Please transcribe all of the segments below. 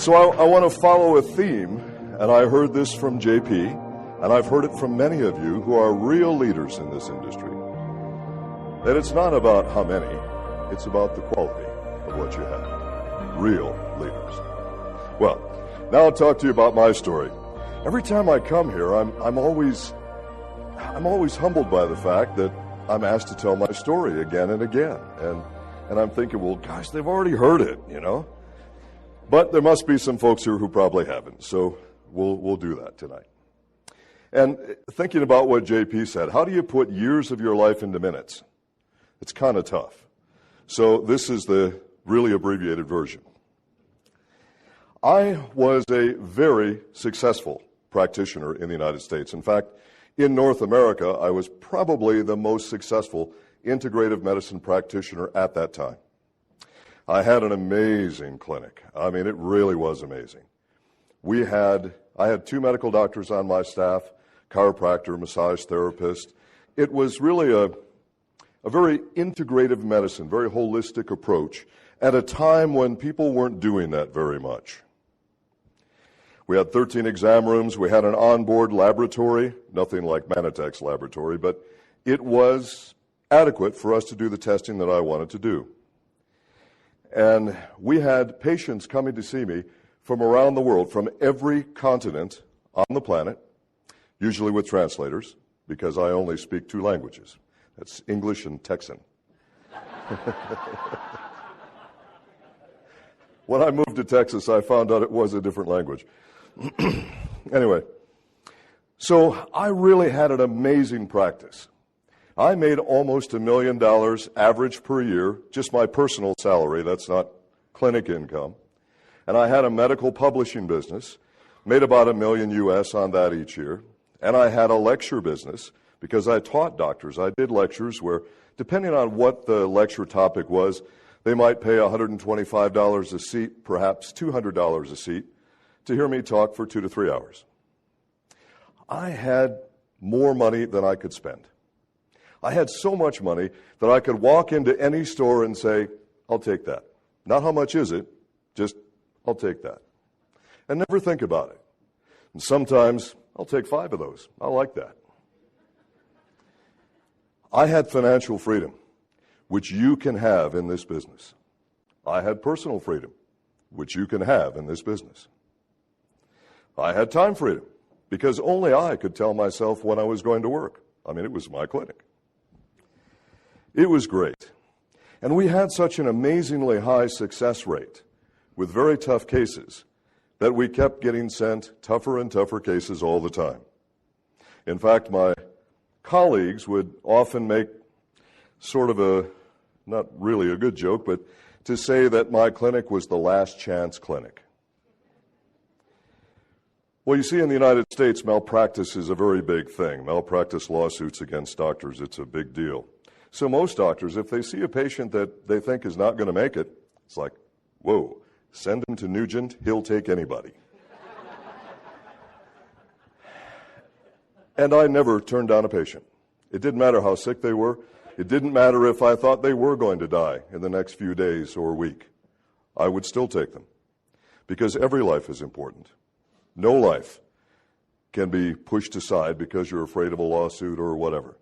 So I want to follow a theme, and I heard this from JP, and I've heard it from many of you who are real leaders in this industry, that it's not about how many, it's about the quality of what you have. Real leaders. Well, now I'll talk to you about my story. Every time I come here, I'm always humbled by the fact that I'm asked to tell my story again and again. And I'm thinking, well, gosh, they've already heard it, you know. But there must be some folks here who probably haven't, so we'll do that tonight. And thinking about what JP said, how do you put years of your life into minutes? It's kind of tough. So this is the really abbreviated version. I was a very successful practitioner in the United States. In fact, in North America, I was probably the most successful integrative medicine practitioner at that time. I had an amazing clinic. I mean, it really was amazing. I had 2 medical doctors on my staff, chiropractor, massage therapist. It was really a very integrative medicine, very holistic approach at a time when people weren't doing that very much. We had 13 exam rooms. We had an onboard laboratory, nothing like Mannatech's laboratory, but it was adequate for us to do the testing that I wanted to do. And we had patients coming to see me from around the world, from every continent on the planet, usually with translators, because I only speak 2 languages. That's English and Texan. When I moved to Texas, I found out it was a different language. Anyway, so I really had an amazing practice. I made almost $1 million average per year, just my personal salary, that's not clinic income. And I had a medical publishing business, made about $1 million US on that each year. And I had a lecture business because I taught doctors. I did lectures where, depending on what the lecture topic was, they might pay $125 a seat, perhaps $200 a seat, to hear me talk for 2 to 3 hours. I had more money than I could spend. I had so much money that I could walk into any store and say, I'll take that. Not how much is it, just I'll take that. And never think about it. And sometimes I'll take 5 of those. I like that. I had financial freedom, which you can have in this business. I had personal freedom, which you can have in this business. I had time freedom, because only I could tell myself when I was going to work. I mean, it was my clinic. It was great. And we had such an amazingly high success rate with very tough cases that we kept getting sent tougher and tougher cases all the time. In fact, my colleagues would often make sort of not really a good joke, but to say that my clinic was the last chance clinic. Well, you see, in the United States, malpractice is a very big thing. Malpractice lawsuits against doctors, it's a big deal. So most doctors, if they see a patient that they think is not going to make it, it's like, whoa, send him to Nugent, he'll take anybody. And I never turned down a patient. It didn't matter how sick they were. It didn't matter if I thought they were going to die in the next few days or week. I would still take them, because every life is important. No life can be pushed aside because you're afraid of a lawsuit or whatever.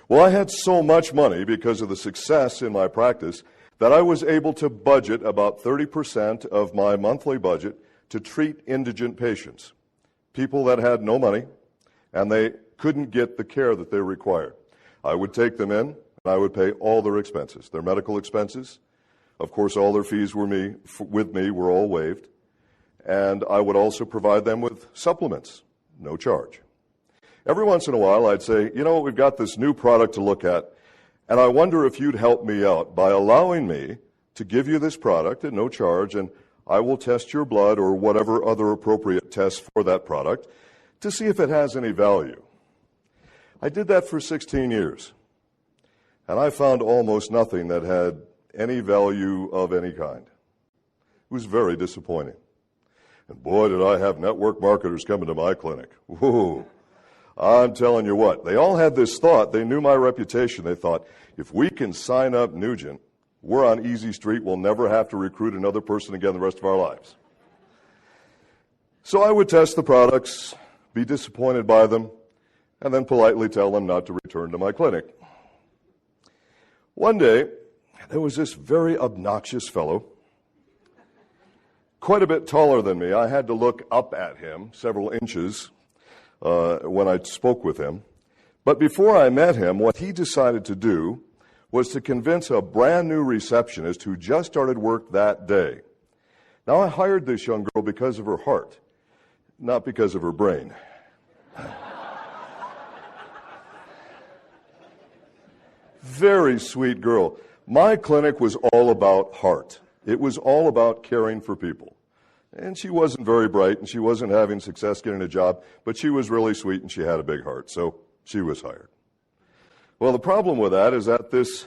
Well, I had so much money because of the success in my practice that I was able to budget about 30% of my monthly budget to treat indigent patients, people that had no money and they couldn't get the care that they required. I would take them in, and I would pay all their expenses, their medical expenses. Of course, all their fees with me were all waived. And I would also provide them with supplements, no charge. Every once in a while, I'd say, you know, we've got this new product to look at, and I wonder if you'd help me out by allowing me to give you this product at no charge, and I will test your blood or whatever other appropriate tests for that product to see if it has any value. I did that for 16 years, and I found almost nothing that had any value of any kind. It was very disappointing. And boy, did I have network marketers coming to my clinic. Whoa. I'm telling you what, they all had this thought. They knew my reputation. They thought, if we can sign up Nugent, we're on easy street. We'll never have to recruit another person again the rest of our lives. So I would test the products, be disappointed by them, and then politely tell them not to return to my clinic. One day, there was this very obnoxious fellow, quite a bit taller than me. I had to look up at him several inches when I spoke with him. But before I met him, what he decided to do was to convince a brand new receptionist who just started work that day. Now, I hired this young girl because of her heart, not because of her brain. Very sweet girl. My clinic was all about heart. It was all about caring for people. And she wasn't very bright, and she wasn't having success getting a job, but she was really sweet, and she had a big heart, so she was hired. Well, the problem with that is that this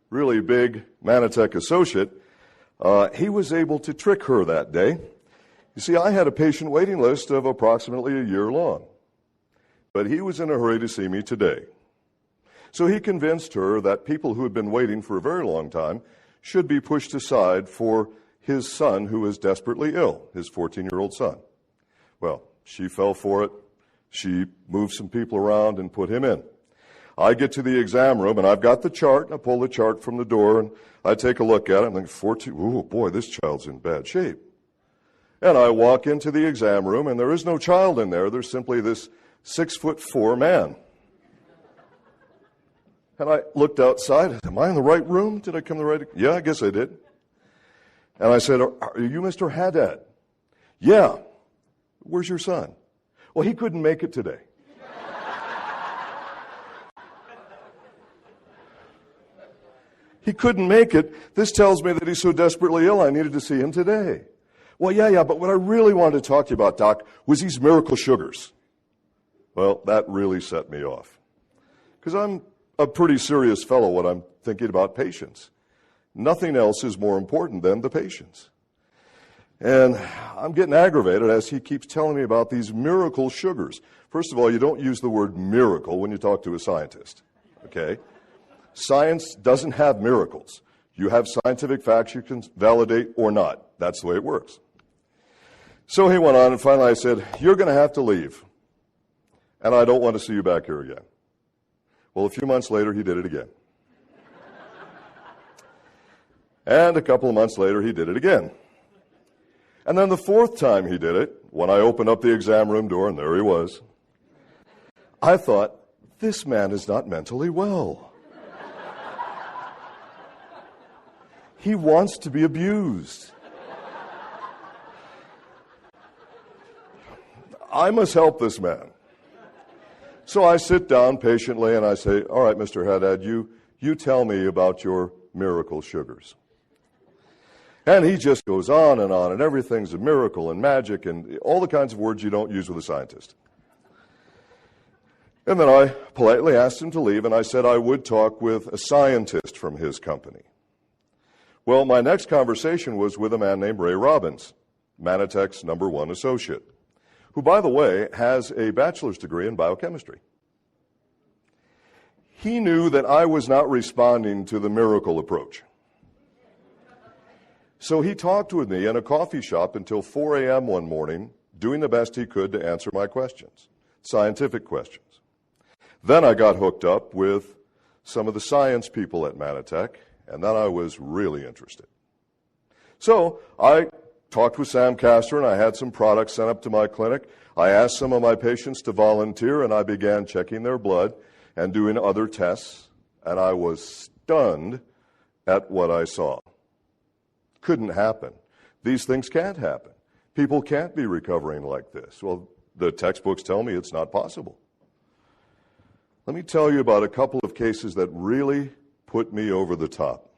really big Mannatech associate, he was able to trick her that day. You see, I had a patient waiting list of approximately a year long, but he was in a hurry to see me today. So he convinced her that people who had been waiting for a very long time should be pushed aside for his son, who is desperately ill, his 14-year-old son. Well, she fell for it. She moved some people around and put him in. I get to the exam room, and I've got the chart. I pull the chart from the door, and I take a look at it, and I think, 14, oh boy, this child's in bad shape. And I walk into the exam room, and there is no child in there. There's simply this 6'4" man. And I looked outside. Am I in the right room? Did I come to the right? Yeah, I guess I did. And I said, are you Mr. Haddad? Yeah. Where's your son? Well, he couldn't make it today. He couldn't make it. This tells me that he's so desperately ill, I needed to see him today. Well, yeah, but what I really wanted to talk to you about, Doc, was these miracle sugars. Well, that really set me off. Because I'm a pretty serious fellow when I'm thinking about patients. Nothing else is more important than the patients. And I'm getting aggravated as he keeps telling me about these miracle sugars. First of all, you don't use the word miracle when you talk to a scientist, okay? Science doesn't have miracles. You have scientific facts you can validate or not. That's the way it works. So he went on, and finally I said, you're going to have to leave, and I don't want to see you back here again. Well, a few months later, he did it again. And a couple of months later, he did it again. And then the fourth time he did it, when I opened up the exam room door, and there he was, I thought, this man is not mentally well. He wants to be abused. I must help this man. So I sit down patiently and I say, all right, Mr. Haddad, you tell me about your miracle sugars. And he just goes on, and everything's a miracle and magic and all the kinds of words you don't use with a scientist. And then I politely asked him to leave, and I said I would talk with a scientist from his company. Well, my next conversation was with a man named Ray Robbins, Mannatech's #1 associate, who, by the way, has a bachelor's degree in biochemistry. He knew that I was not responding to the miracle approach. So he talked with me in a coffee shop until 4 a.m. one morning, doing the best he could to answer my questions, scientific questions. Then I got hooked up with some of the science people at Mannatech, and then I was really interested. So I talked with Sam Castor, and I had some products sent up to my clinic. I asked some of my patients to volunteer, and I began checking their blood and doing other tests, and I was stunned at what I saw. Couldn't happen. These things can't happen. People can't be recovering like this. Well, the textbooks tell me it's not possible. Let me tell you about a couple of cases that really put me over the top.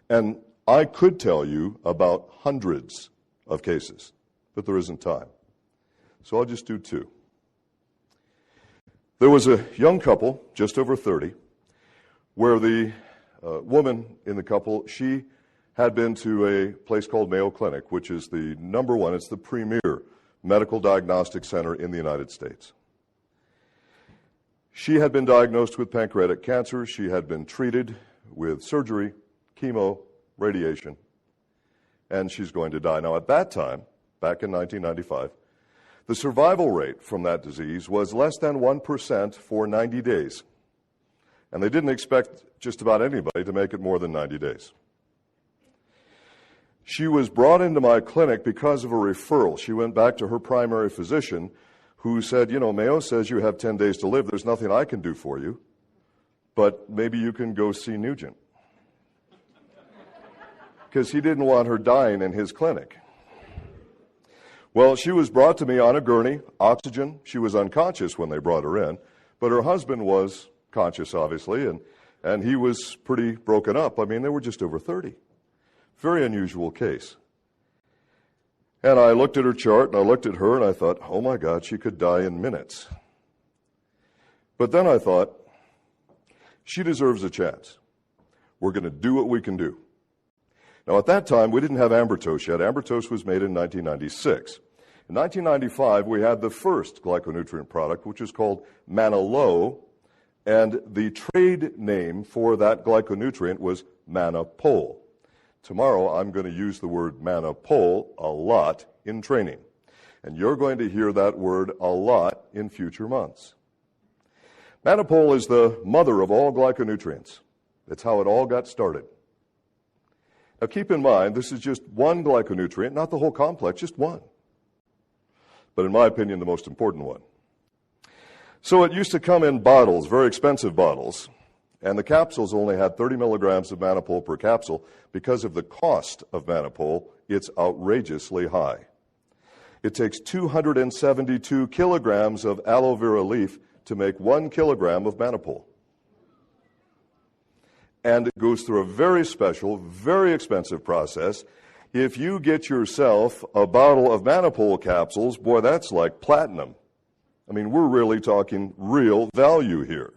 And I could tell you about hundreds of cases, but there isn't time. So I'll just do two. There was a young couple, just over 30, where the woman in the couple, she had been to a place called Mayo Clinic, which is the #1, it's the premier medical diagnostic center in the United States. She had been diagnosed with pancreatic cancer. She had been treated with surgery, chemo, radiation, and she's going to die. Now, at that time, back in 1995, the survival rate from that disease was less than 1% for 90 days. And they didn't expect just about anybody to make it more than 90 days. She was brought into my clinic because of a referral. She went back to her primary physician, who said, you know, Mayo says you have 10 days to live. There's nothing I can do for you, but maybe you can go see Nugent. Because he didn't want her dying in his clinic. Well, she was brought to me on a gurney, oxygen. She was unconscious when they brought her in, but her husband was conscious, obviously, and he was pretty broken up. I mean, they were just over 30. Very unusual case. And I looked at her chart, and I looked at her, and I thought, oh my God, she could die in minutes. But then I thought, she deserves a chance. We're going to do what we can do. Now, at that time, we didn't have Ambertose yet. Ambertose was made in 1996. In 1995, we had the first glyconutrient product, which is called Manalow, and the trade name for that glyconutrient was Mannapol. Tomorrow, I'm going to use the word Mannapol a lot in training, and you're going to hear that word a lot in future months. Mannapol is the mother of all glyconutrients. That's how it all got started. Now keep in mind, this is just one glyconutrient, not the whole complex, just one. But in my opinion, the most important one. So it used to come in bottles, very expensive bottles, and the capsules only had 30 milligrams of Mannapol per capsule. Because of the cost of Mannapol, it's outrageously high. It takes 272 kilograms of aloe vera leaf to make 1 kilogram of Mannapol. And it goes through a very special, very expensive process. If you get yourself a bottle of Mannapol capsules, boy, that's like platinum. I mean, we're really talking real value here.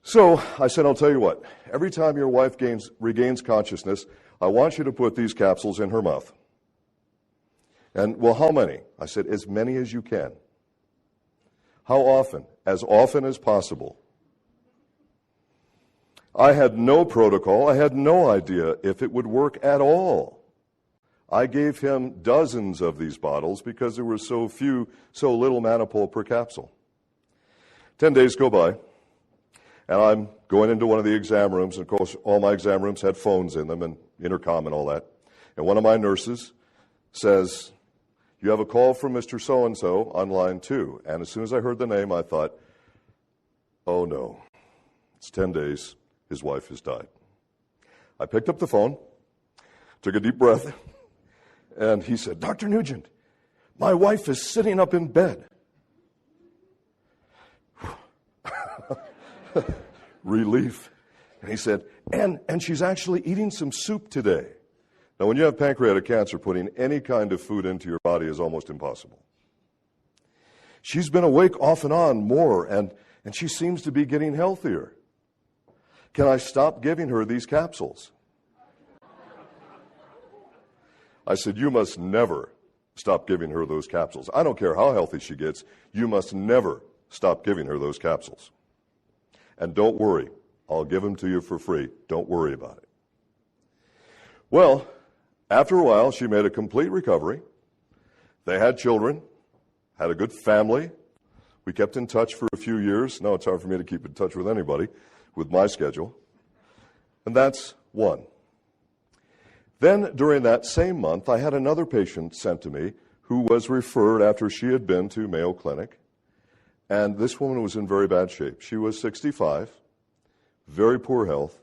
So I said, I'll tell you what, every time your wife regains consciousness, I want you to put these capsules in her mouth. And, well, how many? I said, as many as you can. How often? As often as possible. I had no protocol. I had no idea if it would work at all. I gave him dozens of these bottles because there were so little Mannapol per capsule. 10 days go by, and I'm going into one of the exam rooms, and of course all my exam rooms had phones in them and intercom and all that. And one of my nurses says, you have a call from Mr. So-and-so on line 2. And as soon as I heard the name, I thought, oh no, it's 10 days. His wife has died. I picked up the phone, took a deep breath, and he said, Dr. Nugent, my wife is sitting up in bed. Relief. And he said, and she's actually eating some soup today. Now, when you have pancreatic cancer, putting any kind of food into your body is almost impossible. She's been awake off and on more, and she seems to be getting healthier. Can I stop giving her these capsules? I said, you must never stop giving her those capsules. I don't care how healthy she gets. You must never stop giving her those capsules. And don't worry, I'll give them to you for free. Don't worry about it. Well, after a while, she made a complete recovery. They had children, had a good family. We kept in touch for a few years. Now it's hard for me to keep in touch with anybody with my schedule. And that's one. Then during that same month, I had another patient sent to me who was referred after she had been to Mayo Clinic. And this woman was in very bad shape. She was 65, very poor health.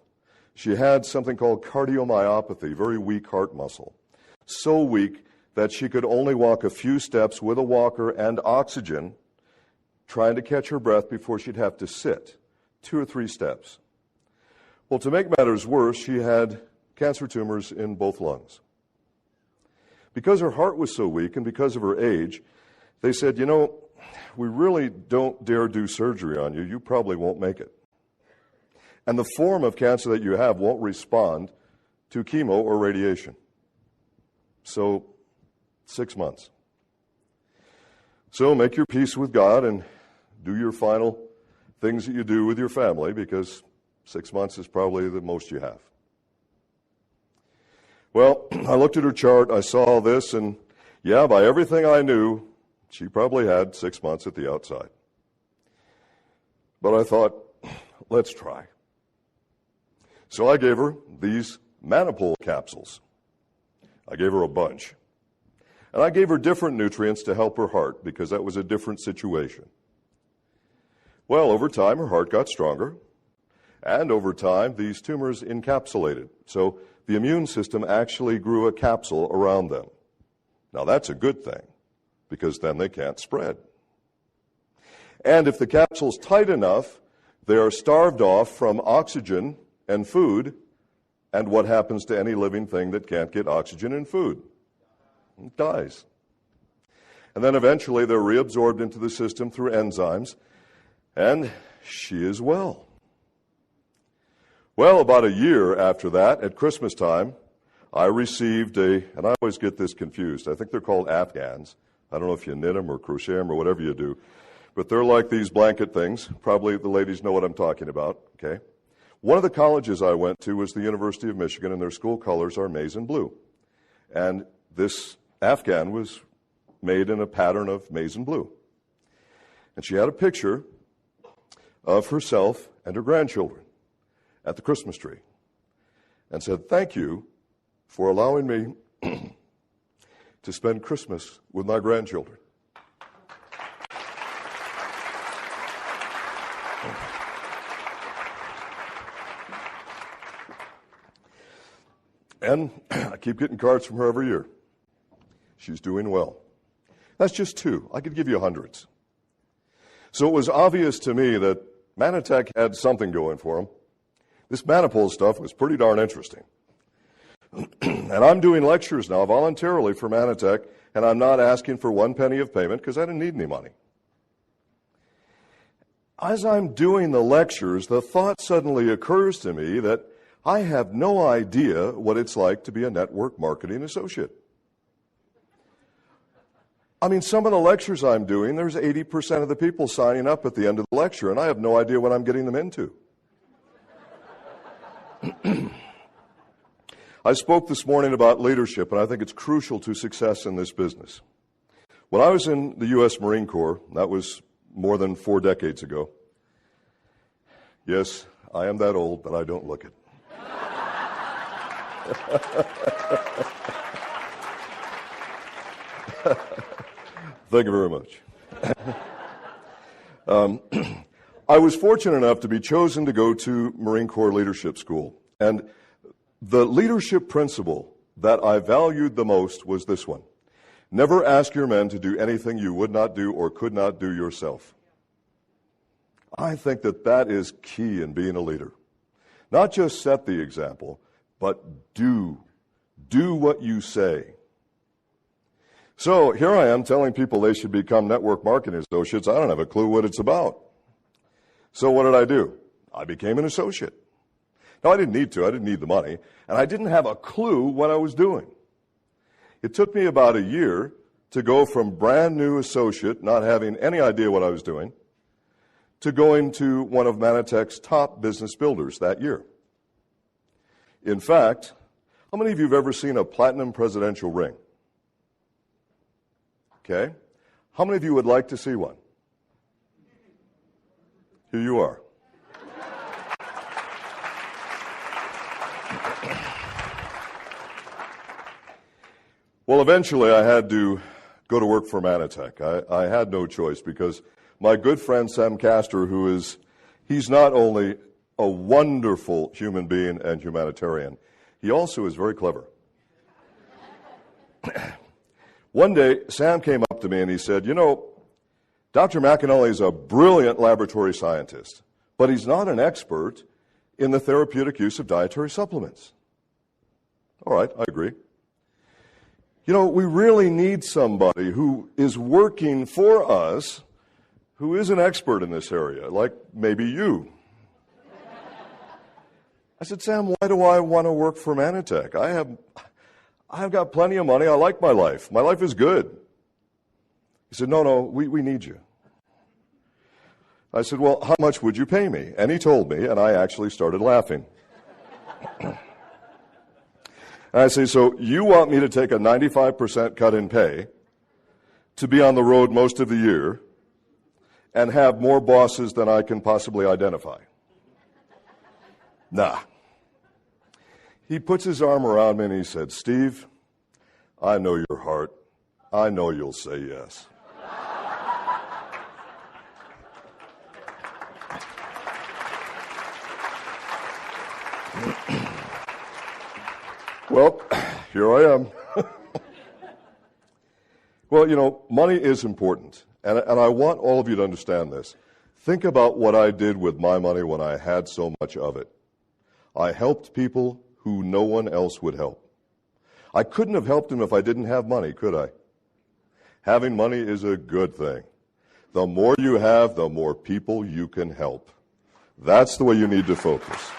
She had something called cardiomyopathy, very weak heart muscle. So weak that she could only walk a few steps with a walker and oxygen, trying to catch her breath before she'd have to sit 2 or 3 steps. Well, to make matters worse, she had cancer tumors in both lungs. Because her heart was so weak and because of her age, they said, you know, we really don't dare do surgery on you. You probably won't make it. And the form of cancer that you have won't respond to chemo or radiation. So, 6 months. So make your peace with God and do your final things that you do with your family, because 6 months is probably the most you have. Well, I looked at her chart, I saw this, and yeah, by everything I knew, she probably had 6 months at the outside. But I thought, let's try. So I gave her these Mannatech capsules. I gave her a bunch. And I gave her different nutrients to help her heart, because that was a different situation. Well, over time, her heart got stronger. And over time, these tumors encapsulated. So the immune system actually grew a capsule around them. Now, that's a good thing, because then they can't spread. And if the capsule's tight enough, they are starved off from oxygen and food. And what happens to any living thing that can't get oxygen and food? It dies. And then eventually they're reabsorbed into the system through enzymes, and she is well. Well, about a year after that, at Christmas time, I received and I always get this confused, I think they're called Afghans. I don't know if you knit them or crochet them or whatever you do, but they're like these blanket things. Probably the ladies know what I'm talking about, okay? One of the colleges I went to was the University of Michigan, and their school colors are maize and blue. And this Afghan was made in a pattern of maize and blue. And she had a picture of herself and her grandchildren at the Christmas tree and said, "Thank you for allowing me to spend Christmas with my grandchildren." And I keep getting cards from her every year. She's doing well. That's just two. I could give you hundreds. So it was obvious to me that Mannatech had something going for them. This Mannatech stuff was pretty darn interesting. And I'm doing lectures now voluntarily for Mannatech, and I'm not asking for 1 penny of payment because I didn't need any money. As I'm doing the lectures, the thought suddenly occurs to me that I have no idea what it's like to be a network marketing associate. I mean, some of the lectures I'm doing, there's 80% of the people signing up at the end of the lecture, and I have no idea what I'm getting them into. I spoke this morning about leadership, and I think it's crucial to success in this business. When I was in the U.S. Marine Corps, that was more than 4 decades ago. Yes, I am that old, but I don't look it. Thank you very much. I was fortunate enough to be chosen to go to Marine Corps Leadership School. And the leadership principle that I valued the most was this one: never ask your men to do anything you would not do or could not do yourself. I think that that is key in being a leader. Not just set the example, but do what you say. So here I am telling people they should become network marketing associates. I don't have a clue what it's about. So what did I do? I became an associate. Now, I didn't need to. I didn't need the money. And I didn't have a clue what I was doing. It took me about a year to go from brand new associate, not having any idea what I was doing, to going to one of Mannatech's top business builders that year. In fact, how many of you have ever seen a platinum presidential ring? Okay. How many of you would like to see one? Here you are. Well, eventually I had to go to work for Mannatech. I had no choice because my good friend Sam Castor, he's not only a wonderful human being and humanitarian, he also is very clever. One day, Sam came up to me and he said, "You know, Dr. McAnally is a brilliant laboratory scientist, but he's not an expert in the therapeutic use of dietary supplements." All right, I agree. You know, we really need somebody who is working for us who is an expert in this area, like maybe you. I said, "Sam, why do I want to work for Mannatech? I've got plenty of money. I like my life. My life is good." He said, No, we need you. I said, well, how much would you pay me? And he told me, and I actually started laughing. And I say, so you want me to take a 95% cut in pay to be on the road most of the year and have more bosses than I can possibly identify? Nah. He puts his arm around me and he said, Steve, I know your heart. I know you'll say yes. Well, here I am. Well, you know, money is important, and I want all of you to understand this. Think about what I did with my money when I had so much of it. I helped people who no one else would help. I couldn't have helped them if I didn't have money, could I? Having money is a good thing. The more you have, the more people you can help. That's the way you need to focus.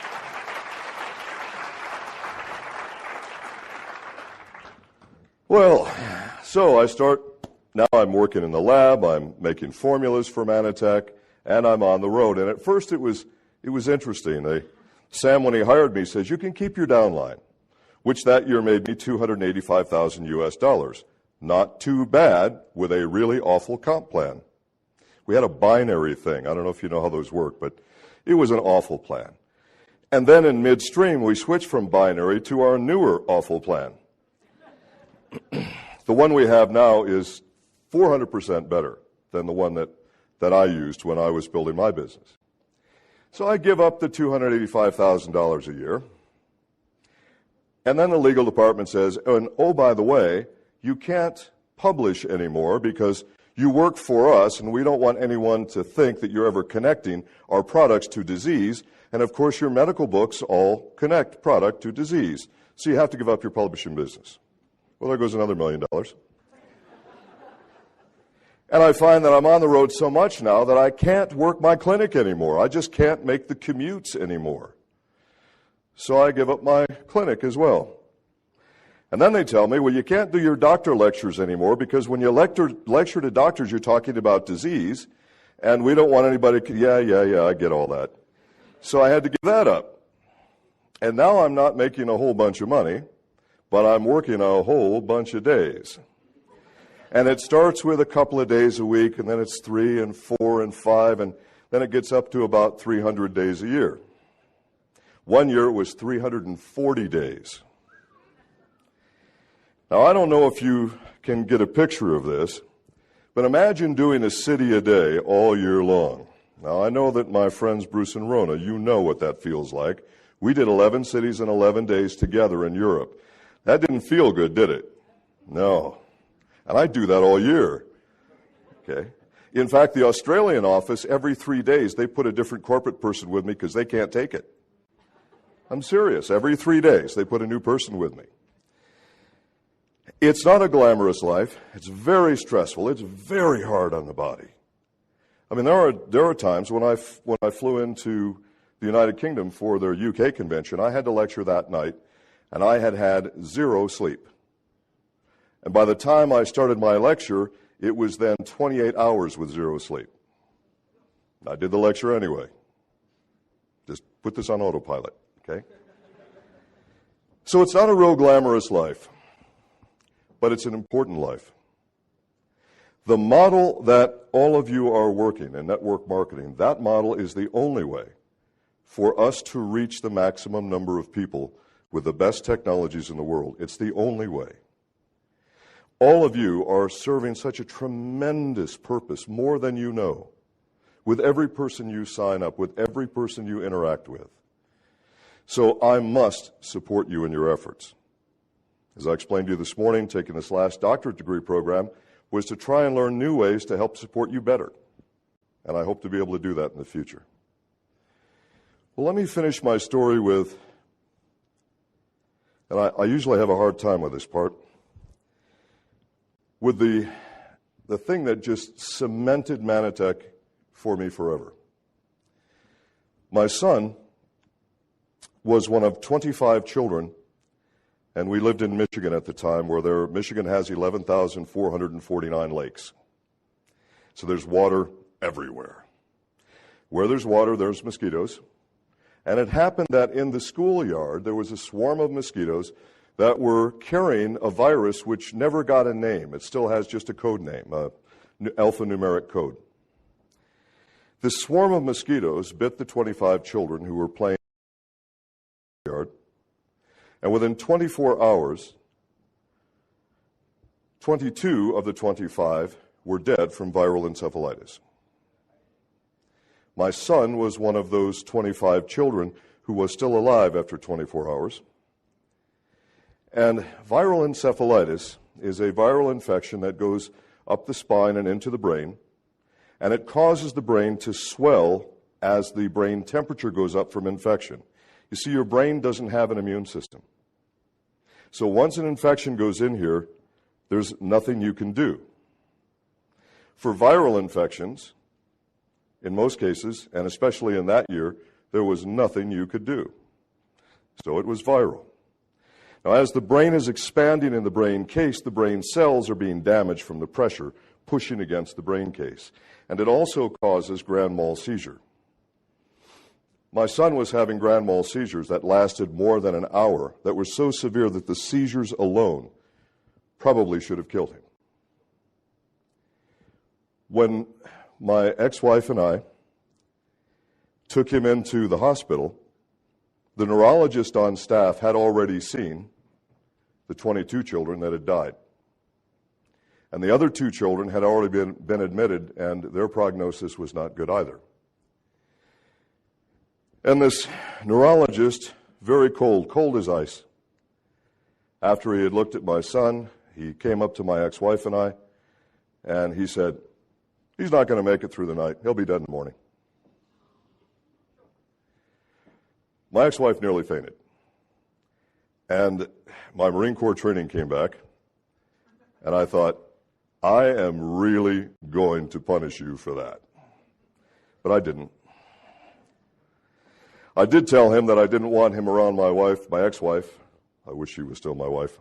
Well, so now I'm working in the lab, I'm making formulas for Mannatech, and I'm on the road. And at first it was interesting. Sam, when he hired me, says, you can keep your downline, which that year made me $285,000 US. Not too bad with a really awful comp plan. We had a binary thing. I don't know if you know how those work, but it was an awful plan. And then in midstream, we switched from binary to our newer awful plan. The one we have now is 400% better than the one that I used when I was building my business. So I give up the $285,000 a year. And then the legal department says, and oh, by the way, you can't publish anymore because you work for us and we don't want anyone to think that you're ever connecting our products to disease. And of course, your medical books all connect product to disease. So you have to give up your publishing business. Well, there goes another $1 million. And I find that I'm on the road so much now that I can't work my clinic anymore. I just can't make the commutes anymore. So I give up my clinic as well. And then they tell me, well, you can't do your doctor lectures anymore because when you lecture to doctors, you're talking about disease, and we don't want anybody, yeah, I get all that. So I had to give that up. And now I'm not making a whole bunch of money, but I'm working a whole bunch of days. And it starts with a couple of days a week, and then it's 3 and 4 and 5, and then it gets up to about 300 days a year. One year it was 340 days. Now, I don't know if you can get a picture of this, but imagine doing a city a day all year long. Now, I know that my friends Bruce and Rona, you know what that feels like. We did 11 cities in 11 days together in Europe. That didn't feel good, did it? No. And I do that all year. Okay. In fact, the Australian office, every 3 days, they put a different corporate person with me because they can't take it. I'm serious. Every 3 days, they put a new person with me. It's not a glamorous life. It's very stressful. It's very hard on the body. I mean, there are times when I flew into the United Kingdom for their UK convention, I had to lecture that night, and I had 0 sleep. And by the time I started my lecture, it was then 28 hours with 0 sleep. I did the lecture anyway. Just put this on autopilot, okay? So it's not a real glamorous life, but it's an important life. The model that all of you are working in network marketing, that model is the only way for us to reach the maximum number of people with the best technologies in the world. It's the only way. All of you are serving such a tremendous purpose, more than you know, with every person you sign up, with every person you interact with. So I must support you in your efforts. As I explained to you this morning, taking this last doctorate degree program was to try and learn new ways to help support you better. And I hope to be able to do that in the future. Well, let me finish my story with, and I usually have a hard time with this part, with the thing that just cemented Mannatech for me forever. My son was one of 25 children, and we lived in Michigan at the time, where Michigan has 11,449 lakes. So there's water everywhere. Where there's water, there's mosquitoes. And it happened that in the schoolyard, there was a swarm of mosquitoes that were carrying a virus which never got a name. It still has just a code name, alphanumeric code. This swarm of mosquitoes bit the 25 children who were playing in the yard, and within 24 hours, 22 of the 25 were dead from viral encephalitis. My son was one of those 25 children who was still alive after 24 hours. And viral encephalitis is a viral infection that goes up the spine and into the brain, and it causes the brain to swell as the brain temperature goes up from infection. You see, your brain doesn't have an immune system. So once an infection goes in here, there's nothing you can do. For viral infections, in most cases, and especially in that year, there was nothing you could do. So it was viral. Now, as the brain is expanding in the brain case, the brain cells are being damaged from the pressure pushing against the brain case. And it also causes grand mal seizure. My son was having grand mal seizures that lasted more than an hour, that were so severe that the seizures alone probably should have killed him. When my ex-wife and I took him into the hospital, the neurologist on staff had already seen the 22 children that had died. And the other 2 children had already been admitted, and their prognosis was not good either. And this neurologist, very cold as ice, after he had looked at my son, he came up to my ex-wife and I, and he said, "He's not going to make it through the night. He'll be dead in the morning." My ex-wife nearly fainted. And my Marine Corps training came back, and I thought, I am really going to punish you for that. But I didn't. I did tell him that I didn't want him around my wife, my ex-wife. I wish she was still my wife.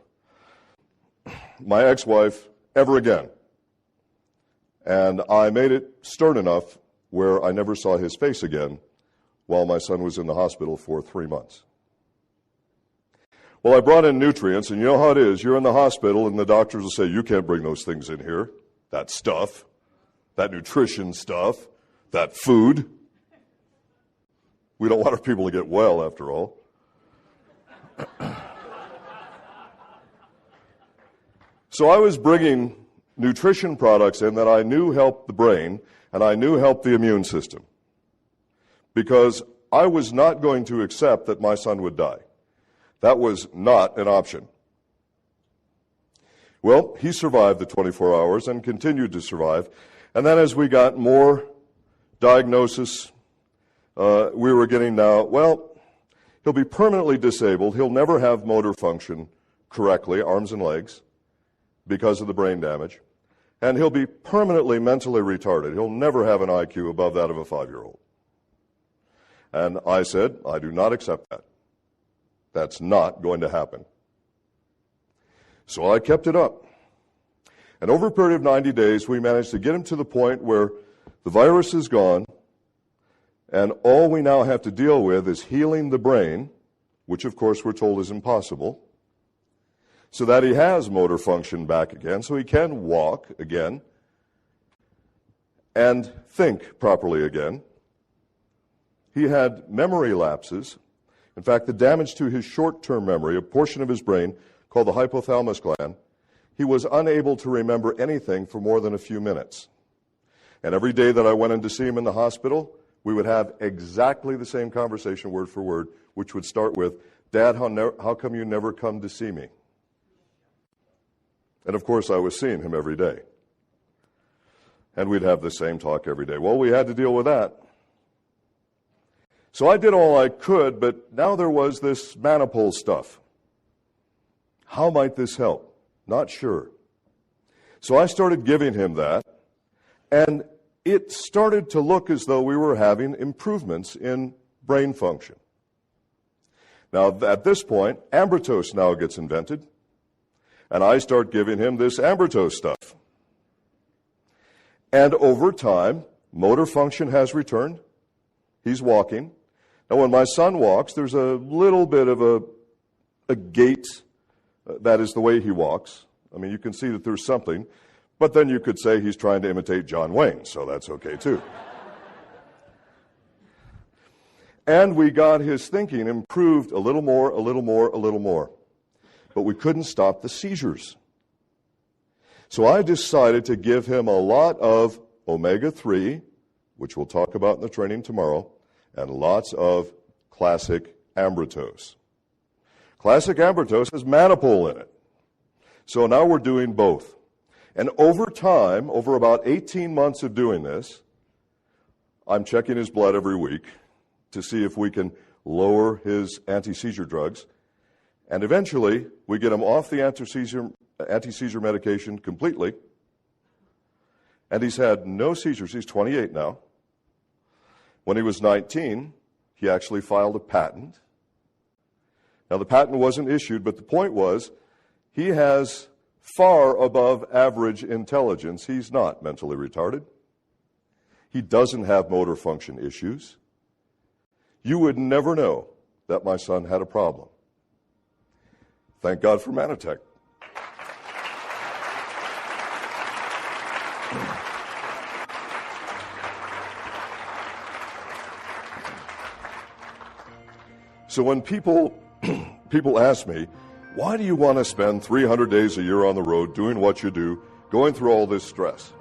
My ex-wife ever again. And I made it stern enough where I never saw his face again while my son was in the hospital for 3 months. Well, I brought in nutrients, and you know how it is. You're in the hospital, and the doctors will say, "You can't bring those things in here. That stuff, that nutrition stuff, that food." We don't want our people to get well, after all. So I was bringing nutrition products in that I knew helped the brain, and I knew helped the immune system, because I was not going to accept that my son would die. That was not an option. Well, he survived the 24 hours and continued to survive. And then as we got more diagnosis, we were getting now, well, he'll be permanently disabled. He'll never have motor function correctly, arms and legs, because of the brain damage. And he'll be permanently mentally retarded. He'll never have an IQ above that of a 5-year-old. And I said, I do not accept that. That's not going to happen. So I kept it up. And over a period of 90 days, we managed to get him to the point where the virus is gone, and all we now have to deal with is healing the brain, which of course we're told is impossible, so that he has motor function back again, so he can walk again and think properly again. He had memory lapses. In fact, the damage to his short-term memory, a portion of his brain called the hypothalamus gland, he was unable to remember anything for more than a few minutes. And every day that I went in to see him in the hospital, we would have exactly the same conversation, word for word, which would start with, "Dad, how come you never come to see me?" And of course, I was seeing him every day. And we'd have the same talk every day. Well, we had to deal with that. So I did all I could, but now there was this Mannatech stuff. How might this help? Not sure. So I started giving him that, and it started to look as though we were having improvements in brain function. Now, at this point, ambitose now gets invented, and I start giving him this ambitose stuff. And over time, motor function has returned, He's walking. Now, when my son walks, there's a little bit of a gait. That is the way he walks. I mean, you can see that there's something. But then you could say he's trying to imitate John Wayne, so that's okay too. And we got his thinking improved a little more, a little more, a little more. But we couldn't stop the seizures. So I decided to give him a lot of omega-3, which we'll talk about in the training tomorrow, and lots of classic ambritose. Classic ambritose has mannitol in it. So now we're doing both. And over time, over about 18 months of doing this, I'm checking his blood every week to see if we can lower his anti-seizure drugs. And eventually, we get him off the anti-seizure medication completely. And he's had no seizures. He's 28 now. When he was 19, he actually filed a patent. Now, the patent wasn't issued, but the point was he has far above average intelligence. He's not mentally retarded. He doesn't have motor function issues. You would never know that my son had a problem. Thank God for Mannatech. So when people ask me, why do you want to spend 300 days a year on the road doing what you do, going through all this stress?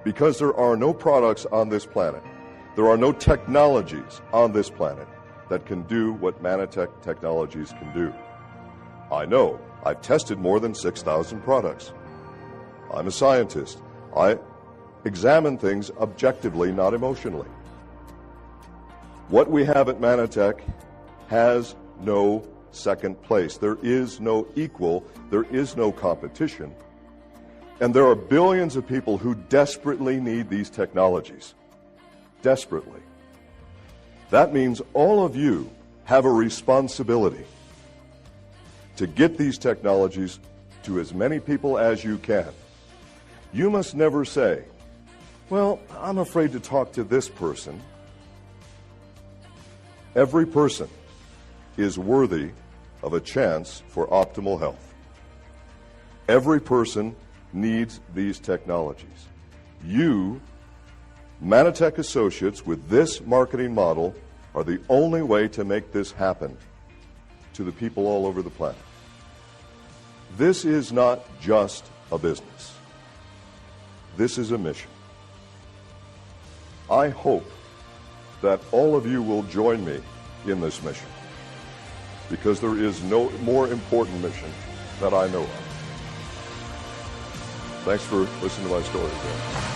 Because there are no products on this planet, there are no technologies on this planet that can do what Mannatech technologies can do. I know. I've tested more than 6,000 products. I'm a scientist. I examine things objectively, not emotionally. What we have at Mannatech has no second place. There is no equal. There is no competition. And there are billions of people who desperately need these technologies. Desperately. That means all of you have a responsibility to get these technologies to as many people as you can. You must never say, well, I'm afraid to talk to this person. Every person is worthy of a chance for optimal health. Every person needs these technologies. You, Mannatech associates with this marketing model, are the only way to make this happen to the people all over the planet. This is not just a business. This is a mission. I hope that all of you will join me in this mission, because there is no more important mission that I know of. Thanks for listening to my story today.